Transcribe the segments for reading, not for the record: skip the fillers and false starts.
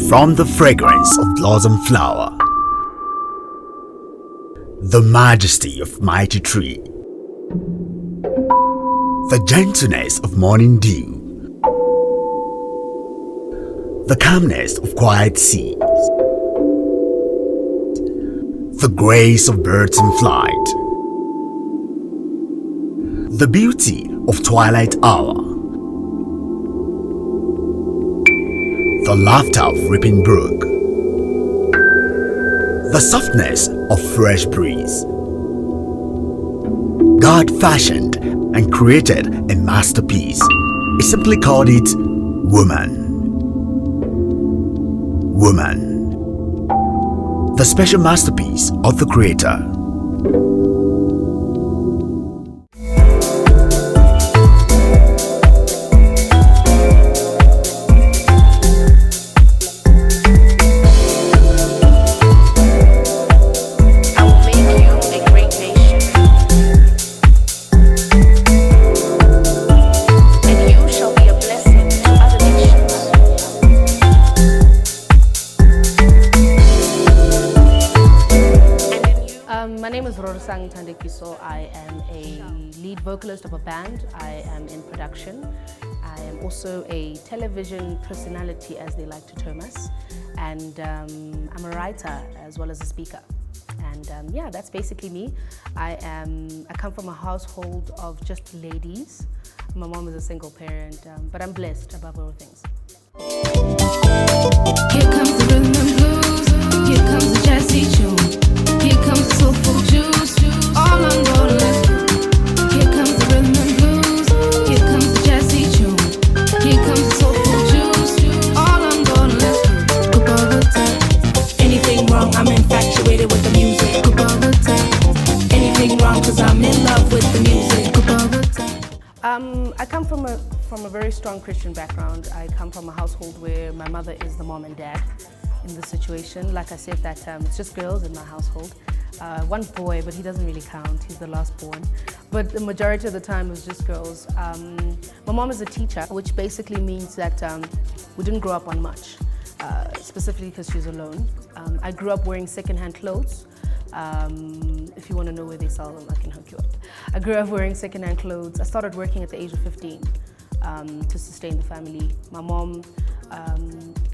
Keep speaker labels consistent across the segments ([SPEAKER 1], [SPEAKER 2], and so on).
[SPEAKER 1] from the fragrance of blossom flower, the majesty of mighty tree, the gentleness of morning dew, the calmness of quiet seas, the grace of birds in flight, the beauty of twilight hour, the laughter of rippling brook, the softness of fresh breeze. God fashioned and created a masterpiece. He simply called it woman. Woman, the special masterpiece of the Creator.
[SPEAKER 2] My name is Rorisang Thandekiso. I am a lead vocalist of a band. I am in production. I am also a television personality, as they like to term us. And I'm a writer as well as a speaker. And yeah, that's basically me. I come from a household of just ladies. My mom is a single parent, but I'm blessed above all things.
[SPEAKER 3] Here comes the rhythm and blues. Here comes the jazzy tune. Here comes the soulful juice. All on board, let's go. Here comes the rhythm and blues. Here comes the jazzy tune. Here comes the soulful juice. All on board, let's go. Anything wrong? I'm infatuated with the music. Anything wrong? 'Cause I'm in love with the music.
[SPEAKER 2] I come from a very strong Christian background. I come from a household where my mother is the mom and dad in the situation. Like I said, that it's just girls in my household. One boy, but he doesn't really count. He's the last born. But the majority of the time it was just girls. My mom is a teacher, which basically means that we didn't grow up on much, specifically because she's alone. I grew up wearing secondhand clothes. If you want to know where they sell them, I can hook you up. I grew up wearing secondhand clothes. I started working at the age of 15 to sustain the family. My mom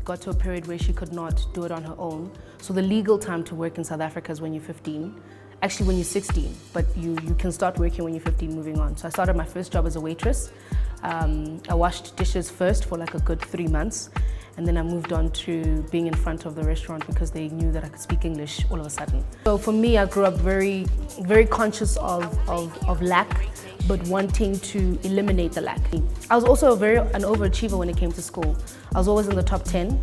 [SPEAKER 2] got to a period where she could not do it on her own. So the legal time to work in South Africa is when you're 15. Actually, when you're 16, but you can start working when you're 15 moving on. So I started my first job as a waitress. I washed dishes first for like a good 3 months. And then I moved on to being in front of the restaurant because they knew that I could speak English all of a sudden. So for me, I grew up very, very conscious of lack, but wanting to eliminate the lack. I was also an overachiever when it came to school. I was always in the top 10.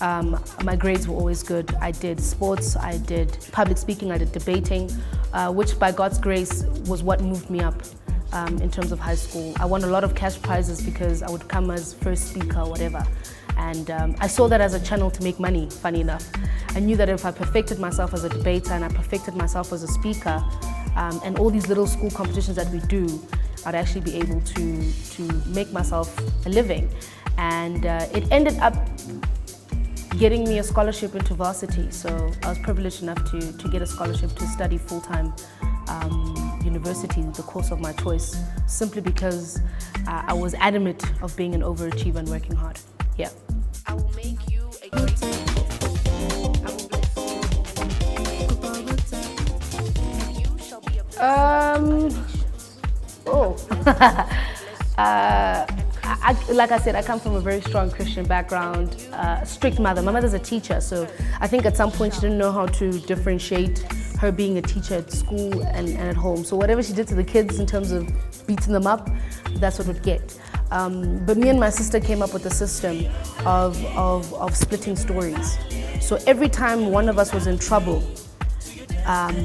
[SPEAKER 2] My grades were always good. I did sports, I did public speaking, I did debating, which by God's grace was what moved me up in terms of high school. I won a lot of cash prizes because I would come as first speaker or whatever. And I saw that as a channel to make money, funny enough. I knew that if I perfected myself as a debater and I perfected myself as a speaker, and all these little school competitions that we do, I'd actually be able to make myself a living. And it ended up getting me a scholarship into varsity. So I was privileged enough to get a scholarship to study full-time university, the course of my choice, simply because I was adamant of being an overachiever and working hard. Yeah.
[SPEAKER 3] I will make you a great man. I will bless you. And you shall be a blessing.
[SPEAKER 2] Like I said, I come from a very strong Christian background, strict mother. My mother's a teacher, so I think at some point she didn't know how to differentiate her being a teacher at school and at home. So whatever she did to the kids in terms of beating them up, that's what we'd get. But me and my sister came up with a system of splitting stories. So every time one of us was in trouble,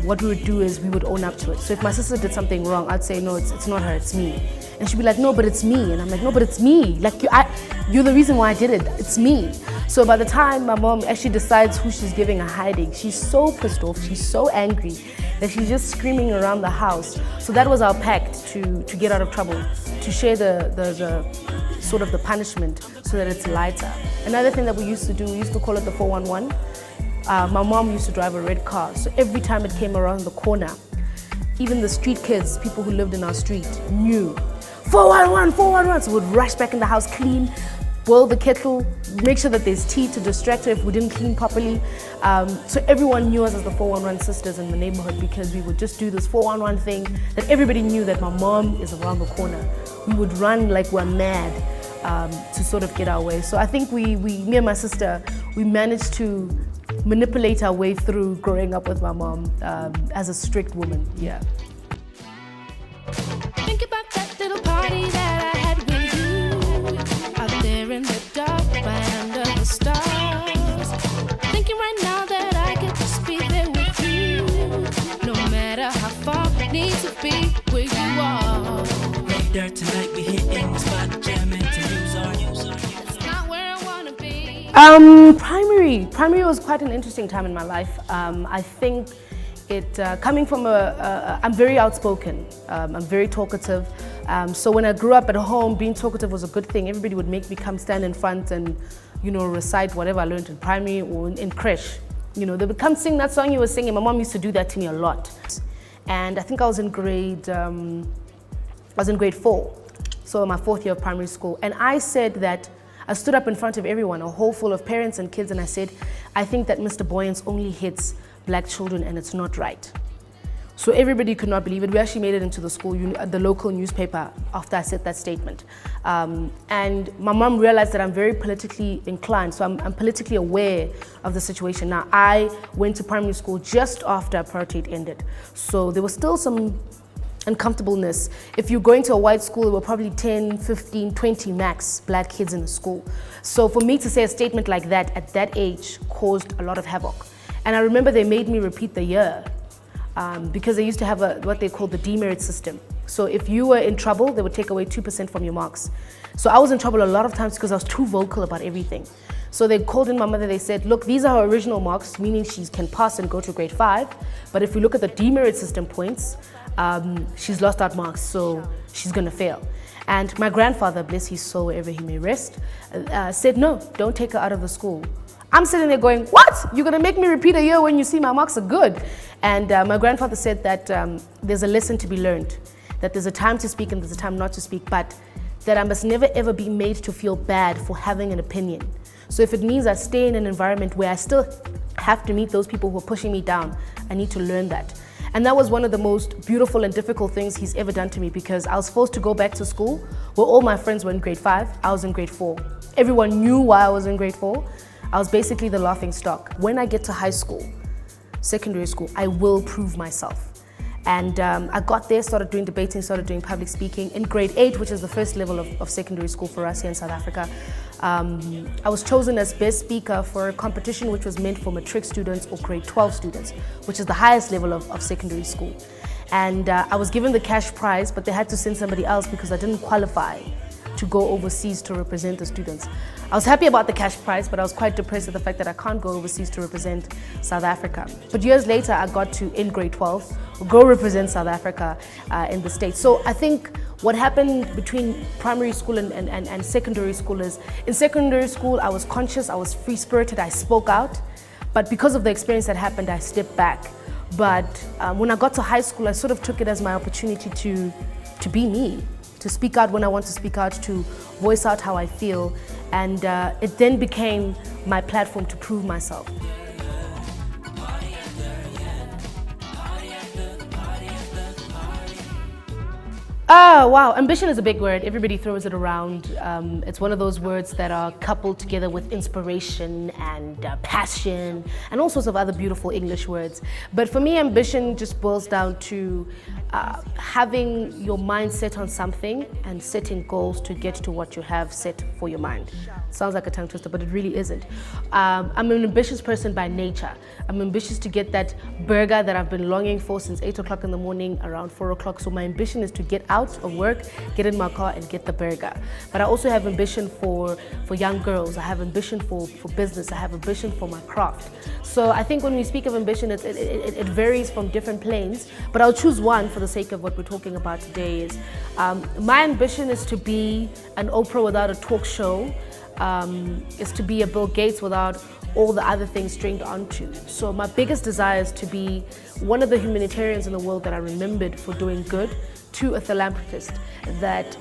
[SPEAKER 2] what we would do is we would own up to it. So if my sister did something wrong, I'd say, no, it's not her, it's me. And she'd be like, no, but it's me. And I'm like, no, but it's me. Like, you're the reason why I did it. It's me. So by the time my mom actually decides who she's giving a hiding, she's so pissed off, she's so angry that she's just screaming around the house. So that was our pact to get out of trouble, to share the sort of the punishment so that it's lighter. Another thing that we used to do, we used to call it the 411. My mom used to drive a red car, so every time it came around the corner, even the street kids, people who lived in our street, knew 411, 411. So we'd rush back in the house, clean, boil the kettle, make sure that there's tea to distract her if we didn't clean properly. So everyone knew us as the 411 sisters in the neighborhood because we would just do this 411 thing that everybody knew that my mom is around the corner. We would run like we're mad to sort of get our way. So I think me and my sister, we managed to manipulate our way through growing up with my mom as a strict woman, yeah.
[SPEAKER 3] Think about that little party that I had with you out there in the dark, right under the stars. Thinking right now that I could just be there with you, no matter how far, need to be where you are.
[SPEAKER 4] Later tonight we hitting the spot, jamming to use our
[SPEAKER 3] That's not where I wanna be.
[SPEAKER 2] Primary was quite an interesting time in my life. I think coming from I'm very outspoken, I'm very talkative. So when I grew up at home, being talkative was a good thing. Everybody would make me come stand in front and, recite whatever I learned in primary or in creche. They would come sing that song you were singing. My mom used to do that to me a lot. And I think I was in grade 4, so my 4th year of primary school. And I said that, I stood up in front of everyone, a hall full of parents and kids, and I said, I think that Mr. Boyens only hits black children and it's not right. So everybody could not believe it. We actually made it into the school, the local newspaper after I said that statement. And my mom realized that I'm very politically inclined, so I'm politically aware of the situation. Now, I went to primary school just after apartheid ended. So there was still some uncomfortableness. If you're going to a white school, there were probably 10, 15, 20 max black kids in the school. So for me to say a statement like that at that age caused a lot of havoc. And I remember they made me repeat the year because they used to have what they called the demerit system. So if you were in trouble, they would take away 2% from your marks. So I was in trouble a lot of times because I was too vocal about everything. So they called in my mother, they said, look, these are her original marks, meaning she can pass and go to grade 5. But if you look at the demerit system points, she's lost out marks, so she's gonna fail. And my grandfather, bless his soul wherever he may rest, said, no, don't take her out of the school. I'm sitting there going, what? You're gonna make me repeat a year when you see my marks are good? And my grandfather said that there's a lesson to be learned, that there's a time to speak and there's a time not to speak, but that I must never ever be made to feel bad for having an opinion. So if it means I stay in an environment where I still have to meet those people who are pushing me down, I need to learn that. And that was one of the most beautiful and difficult things he's ever done to me, because I was forced to go back to school where all my friends were in grade 5, I was in grade 4. Everyone knew why I was in grade 4. I was basically the laughing stock. When I get to high school, secondary school, I will prove myself. And I got there, started doing debating, started doing public speaking. In grade 8, which is the first level of secondary school for us here in South Africa, I was chosen as best speaker for a competition which was meant for matric students or grade 12 students, which is the highest level of secondary school. And I was given the cash prize, but they had to send somebody else because I didn't qualify to go overseas to represent the students. I was happy about the cash prize, but I was quite depressed at the fact that I can't go overseas to represent South Africa. But years later, I got to, in grade 12, go represent South Africa in the States. So I think what happened between primary school and secondary school is, in secondary school, I was conscious, I was free-spirited, I spoke out. But because of the experience that happened, I stepped back. But when I got to high school, I sort of took it as my opportunity to be me, to speak out when I want to speak out, to voice out how I feel. And it then became my platform to prove myself. Oh, wow. Ambition is a big word. Everybody throws it around. It's one of those words that are coupled together with inspiration and passion and all sorts of other beautiful English words. But for me, ambition just boils down to having your mind set on something and setting goals to get to what you have set for your mind. Sounds like a tongue twister, but it really isn't. I'm an ambitious person by nature. I'm ambitious to get that burger that I've been longing for since 8 o'clock in the morning, around 4 o'clock. So my ambition is to get out of work, get in my car and get the burger. But I also have ambition for young girls. I have ambition for business. I have ambition for my craft. So I think when we speak of ambition, it varies from different planes, but I'll choose one. For for the sake of what we're talking about today is, my ambition is to be an Oprah without a talk show, is to be a Bill Gates without all the other things stringed onto. So my biggest desire is to be one of the humanitarians in the world that are remembered for doing good, to a philanthropist that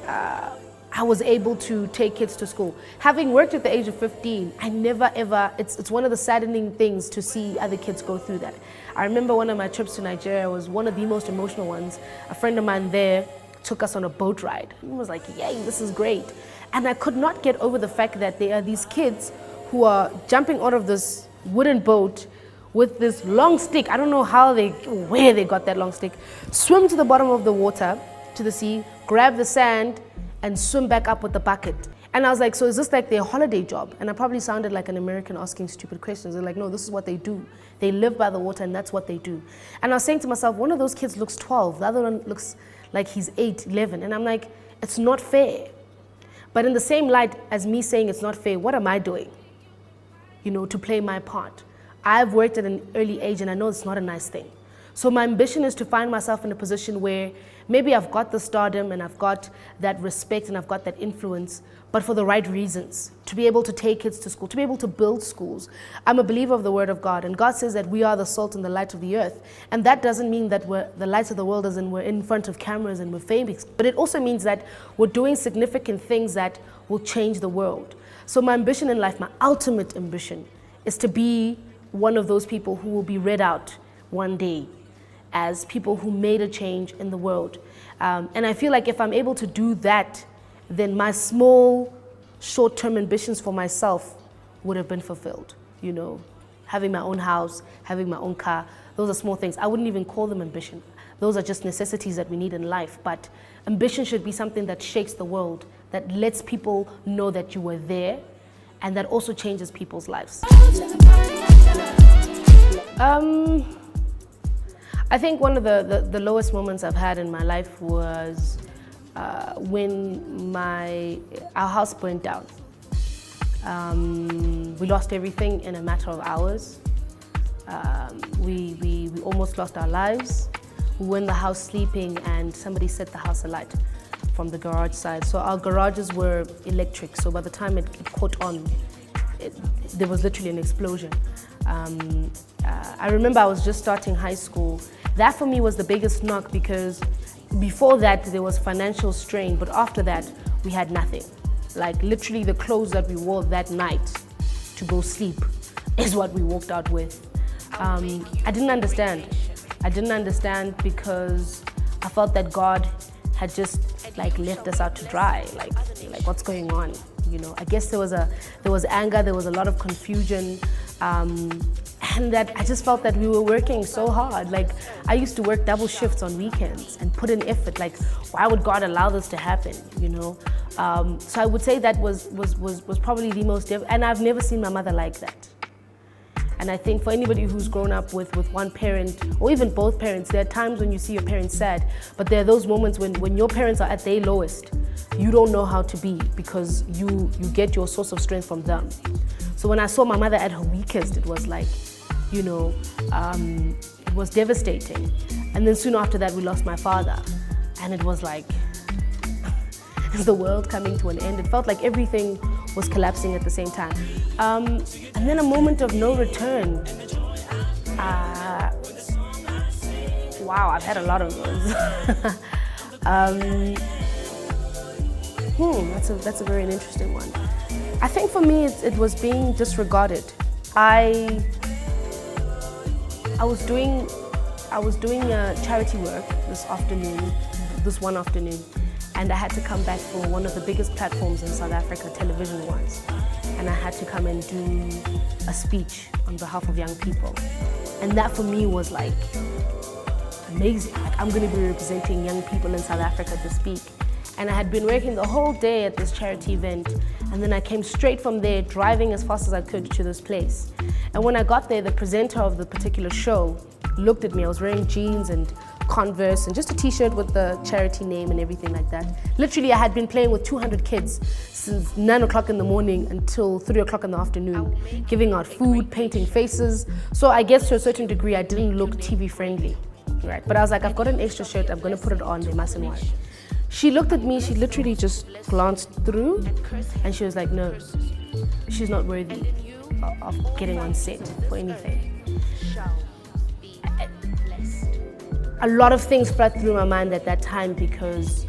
[SPEAKER 2] I was able to take kids to school. Having worked at the age of 15, I never ever, it's one of the saddening things to see other kids go through that. I remember one of my trips to Nigeria was one of the most emotional ones. A friend of mine there took us on a boat ride. He was like, yay, this is great. And I could not get over the fact that there are these kids who are jumping out of this wooden boat with this long stick. I don't know where they got that long stick. Swim to the bottom of the water, to the sea, grab the sand, and swim back up with the bucket. And I was like, so is this like their holiday job? And I probably sounded like an American asking stupid questions. They're like, no, this is what they do. They live by the water and that's what they do. And I was saying to myself, one of those kids looks 12, the other one looks like he's 8, 11. And I'm like, it's not fair. But in the same light as me saying it's not fair, what am I doing? To play my part. I've worked at an early age and I know it's not a nice thing. So my ambition is to find myself in a position where maybe I've got the stardom and I've got that respect and I've got that influence, but for the right reasons. To be able to take kids to school, to be able to build schools. I'm a believer of the word of God, and God says that we are the salt and the light of the earth. And that doesn't mean that we're the light of the world as in we're in front of cameras and we're famous, but it also means that we're doing significant things that will change the world. So my ambition in life, my ultimate ambition, is to be one of those people who will be read out one day as people who made a change in the world. And I feel like if I'm able to do that, then my small, short-term ambitions for myself would have been fulfilled. Having my own house, having my own car, those are small things. I wouldn't even call them ambition. Those are just necessities that we need in life. But ambition should be something that shakes the world, that lets people know that you were there, and that also changes people's lives. I think one of the lowest moments I've had in my life was when our house burnt down. We lost everything in a matter of hours. We almost lost our lives. We were in the house sleeping and somebody set the house alight from the garage side. So our garages were electric, so by the time it caught on, there was literally an explosion. I remember I was just starting high school. That for me was the biggest knock, because before that there was financial strain, but after that we had nothing. Like literally the clothes that we wore that night to go sleep is what we walked out with. I didn't understand. I didn't understand because I felt that God had just left us out to dry. Like what's going on? I guess there was anger, there was a lot of confusion, and that I just felt that we were working so hard. I used to work double shifts on weekends and put in effort. Why would God allow this to happen? So I would say that was probably the most, and I've never seen my mother like that. And I think for anybody who's grown up with one parent, or even both parents, there are times when you see your parents sad, but there are those moments when your parents are at their lowest, you don't know how to be, because you get your source of strength from them. So when I saw my mother at her weakest, it was it was devastating. And then soon after that, we lost my father. And it was like, is the world coming to an end? It felt like everything was collapsing at the same time. And then a moment of no return. Wow, I've had a lot of those. That's a very interesting one. I think for me, it was being disregarded. I was doing charity work this one afternoon, and I had to come back for one of the biggest platforms in South Africa, television ones, and I had to come and do a speech on behalf of young people, and that for me was amazing. I'm going to be representing young people in South Africa to speak. And I had been working the whole day at this charity event, and then I came straight from there, driving as fast as I could to this place. And when I got there, the presenter of the particular show looked at me. I was wearing jeans and Converse and just a t-shirt with the charity name and everything like that. Literally, I had been playing with 200 kids since 9 o'clock in the morning until 3 o'clock in the afternoon, giving out food, painting faces. So I guess to a certain degree, I didn't look TV friendly. right? But I was like, I've got an extra shirt, I'm gonna put it on, they mustn't watch. She looked at me, she literally just glanced through, and she was like, no, she's not worthy of getting on set for anything. A lot of things flooded through my mind at that time because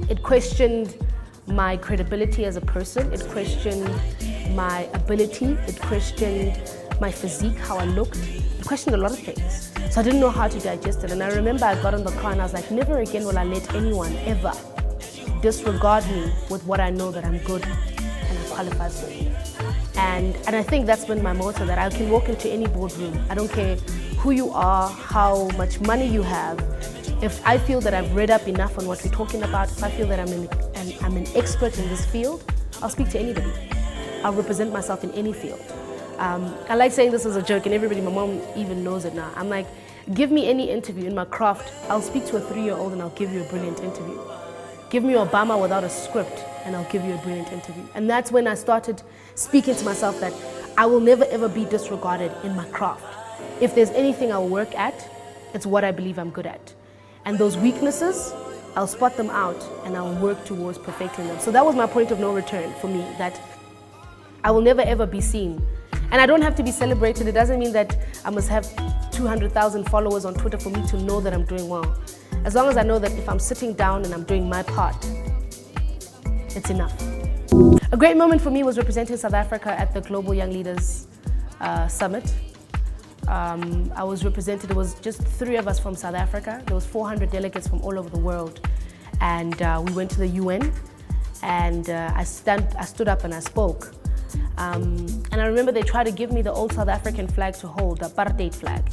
[SPEAKER 2] it questioned my credibility as a person, it questioned my ability, it questioned my physique, how I looked, it questioned a lot of things. So I didn't know how to digest it. And I remember I got in the car and I was like, never again will I let anyone ever disregard me with what I know that I'm good and I'm qualified for. And I think that's been my motto, that I can walk into any boardroom. I don't care who you are, how much money you have. If I feel that I've read up enough on what we're talking about, if I feel that I'm an expert in this field, I'll speak to anybody. I'll represent myself in any field. I like saying this as a joke, and everybody, my mom even knows it now. I'm like, give me any interview in my craft, I'll speak to a 3-year-old and I'll give you a brilliant interview. Give me Obama without a script and I'll give you a brilliant interview. And that's when I started speaking to myself that I will never ever be disregarded in my craft. If there's anything I'll work at, it's what I believe I'm good at. And those weaknesses, I'll spot them out and I'll work towards perfecting them. So that was my point of no return for me, that I will never ever be seen. And I don't have to be celebrated. It doesn't mean that I must have 200,000 followers on Twitter for me to know that I'm doing well. As long as I know that if I'm sitting down and I'm doing my part, it's enough. A great moment for me was representing South Africa at the Global Young Leaders Summit. I was represented, it was just 3 of us from South Africa. There was 400 delegates from all over the world. And we went to the UN and I stood up and I spoke. And I remember they tried to give me the old South African flag to hold, the apartheid flag.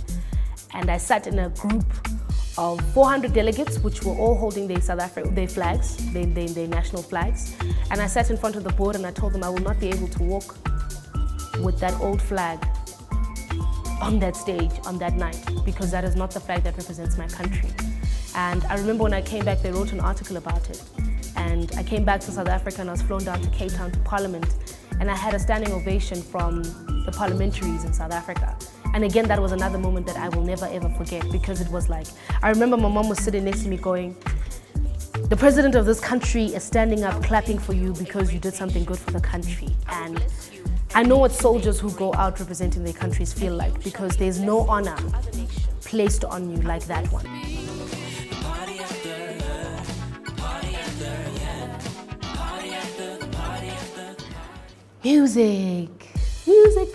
[SPEAKER 2] And I sat in a group of 400 delegates, which were all holding their flags, their national flags. And I sat in front of the board and I told them I will not be able to walk with that old flag on that stage on that night, because that is not the flag that represents my country. And I remember when I came back, they wrote an article about it. And I came back to South Africa and I was flown down to Cape Town to Parliament. And I had a standing ovation from the parliamentaries in South Africa. And again, that was another moment that I will never ever forget, because it was like, I remember my mom was sitting next to me going, the president of this country is standing up clapping for you because you did something good for the country. And I know what soldiers who go out representing their countries feel like, because there's no honor placed on you like that one. Music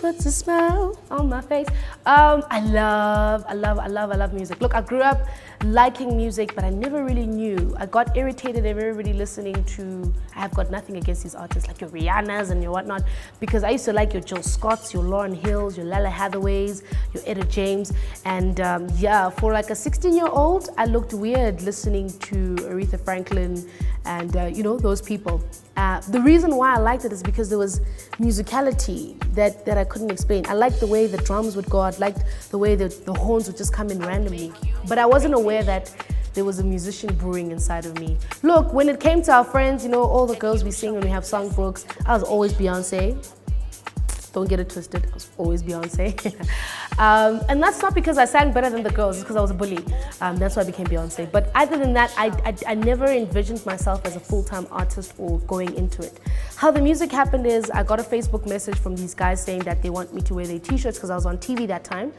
[SPEAKER 2] puts a smile on my face. I love music. Look, I grew up liking music, but I never really knew. I got irritated at everybody listening to, I have got nothing against these artists like your Rihannas and your whatnot, because I used to like your Jill Scotts, your Lauryn Hills, your Lala Hathaways, your Etta James. And yeah, for like a 16-year-old, I looked weird listening to Aretha Franklin and you know, those people. The reason why I liked it is because there was musicality that I couldn't explain. I liked the way the drums would go. I liked the way the horns would just come in randomly. But I wasn't aware that there was a musician brewing inside of me. Look, when it came to our friends, you know, all the girls we sing when we have songbooks, I was always Beyonce. Don't get it twisted, I was always Beyonce. And that's not because I sang better than the girls, it's because I was a bully. That's why I became Beyonce. But other than that, I never envisioned myself as a full-time artist or going into it. How the music happened is I got a Facebook message from these guys saying that they want me to wear their t-shirts because I was on TV that time.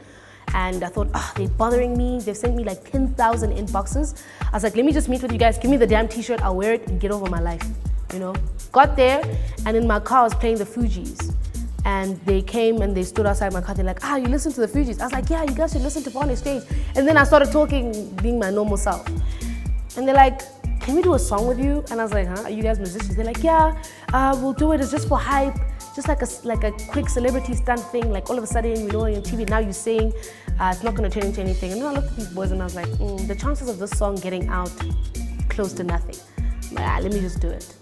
[SPEAKER 2] And I thought, oh, they're bothering me. They've sent me like 10,000 inboxes. I was like, let me just meet with you guys. Give me the damn t-shirt, I'll wear it and get over my life, you know? Got there, and in my car I was playing the Fugees. And they came and they stood outside my car. They're like, you listen to the Fugees? I was like, yeah, you guys should listen to Bonnie Stage. And then I started talking, being my normal self. And they're like, can we do a song with you? And I was like, huh, are you guys musicians? They're like, yeah, we'll do it. It's just for hype. Just like a quick celebrity stunt thing. Like all of a sudden, you know, on TV, now you sing. It's not going to turn into anything. And then I looked at these boys and I was like, the chances of this song getting out, close to nothing. But, let me just do it.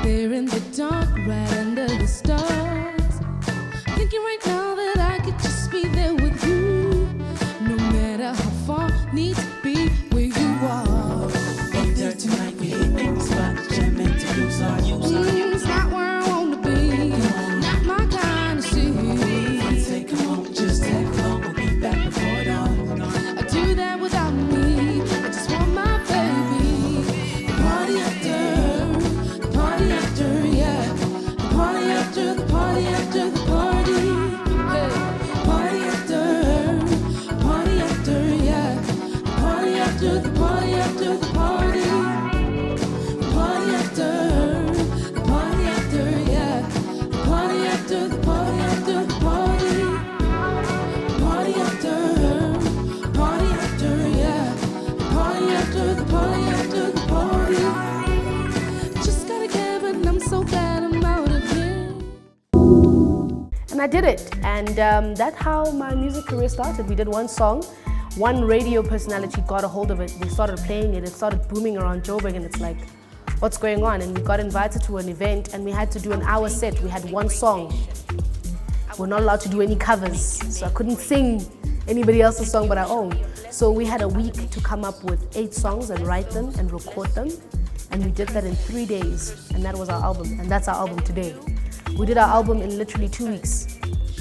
[SPEAKER 3] There in the dark, right under the stars. Thinking right now that I could just be there with you.
[SPEAKER 2] And I did it, and that's how my music career started. We did one song, one radio personality got a hold of it, we started playing it, it started booming around Joburg, and it's like, what's going on? And we got invited to an event, and we had to do an hour set. We had one song. We're not allowed to do any covers, so I couldn't sing anybody else's song but our own. So we had a week to come up with 8 songs and write them and record them, and we did that in 3 days, and that was our album, and that's our album today. We did our album in literally 2 weeks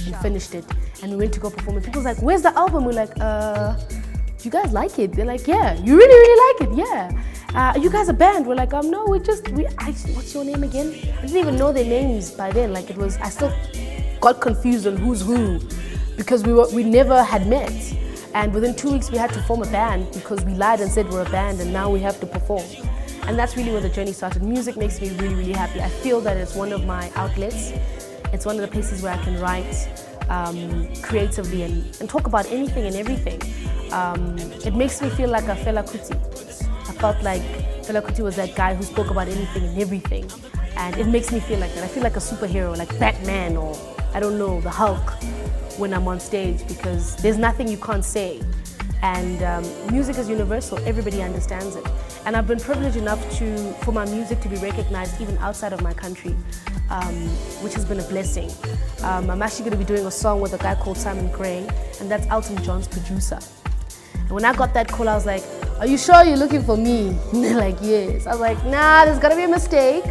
[SPEAKER 2] and finished it, and we went to go perform it. People was like, where's the album? We're like, do you guys like it? They're like, yeah. You really, really like it? Yeah. Are you guys a band? We're like, no, what's your name again? I didn't even know their names by then. Like I still got confused on who's who because we never had met. And within 2 weeks we had to form a band because we lied and said we're a band, and now we have to perform. And that's really where the journey started. Music makes me really, really happy. I feel that it's one of my outlets. It's one of the places where I can write creatively and talk about anything and everything. It makes me feel like a Fela Kuti. I felt like Fela Kuti was that guy who spoke about anything and everything. And it makes me feel like that. I feel like a superhero, like Batman or, I don't know, the Hulk when I'm on stage, because there's nothing you can't say. And music is universal, everybody understands it. And I've been privileged enough for my music to be recognized even outside of my country, which has been a blessing. I'm actually going to be doing a song with a guy called Simon Gray, and that's Elton John's producer. And when I got that call, I was like, are you sure you're looking for me? And they're like, yes. I was like, nah, there's gotta be a mistake.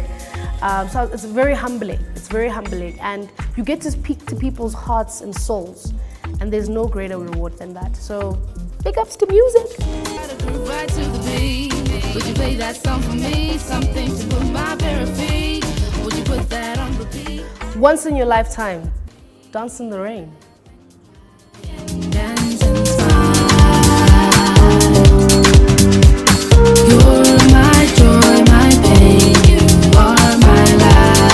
[SPEAKER 2] So it's very humbling. It's very humbling. And you get to speak to people's hearts and souls. And there's no greater reward than that. So big ups to music.
[SPEAKER 3] Right to the beat. Would you play that song for me? Something to put my bare feet. Would you put that on repeat?
[SPEAKER 2] Once in your lifetime, dance in the rain.
[SPEAKER 3] Dance and smile. You're my joy, my pain. You are my life.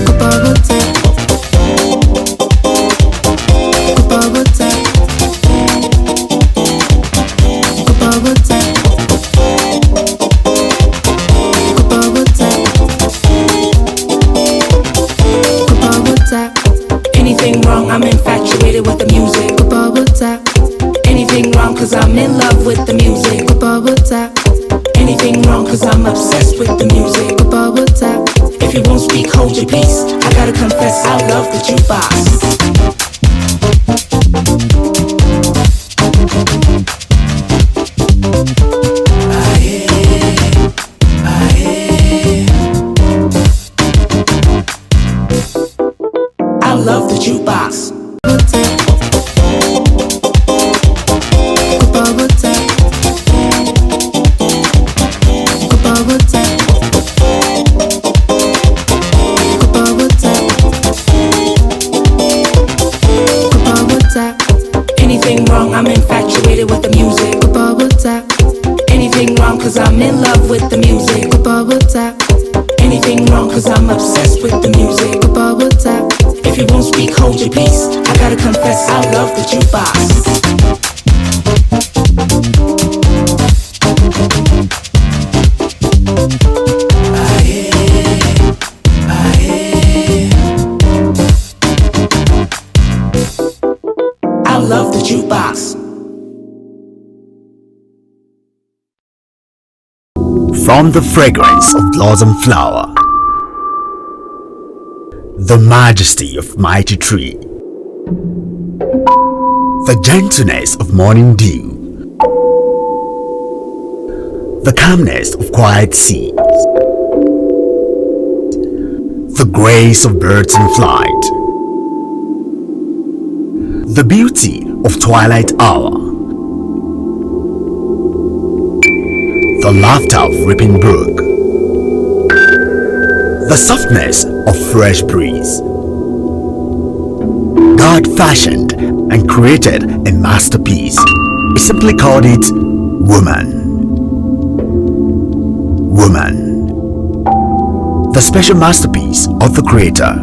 [SPEAKER 3] Kupabuta. Kupabuta. Kupabuta. Kupabuta. Anything wrong, I'm infatuated with the music. Kupabuta. Anything wrong, cause I'm in love with the music. Kupabuta. Anything wrong, cause I'm obsessed with the music. Kupabuta. If you won't speak, hold your peace. I gotta confess, I love the jukebox. I love the jukebox. Anything wrong, I'm infatuated with the music. Anything wrong, cause I'm in love with the music. Anything wrong, cause I'm obsessed with the music. If you won't speak, hold your peace. I gotta confess, I love the jukebox. I love the jukebox.
[SPEAKER 1] From the fragrance of blossom flower, the majesty of mighty tree, the gentleness of morning dew, the calmness of quiet sea, the grace of birds in flight, the beauty of twilight hour, the laughter of rippling brook, the softness of fresh breeze. God fashioned and created a masterpiece. He simply called it woman. Woman, the special masterpiece of the Creator.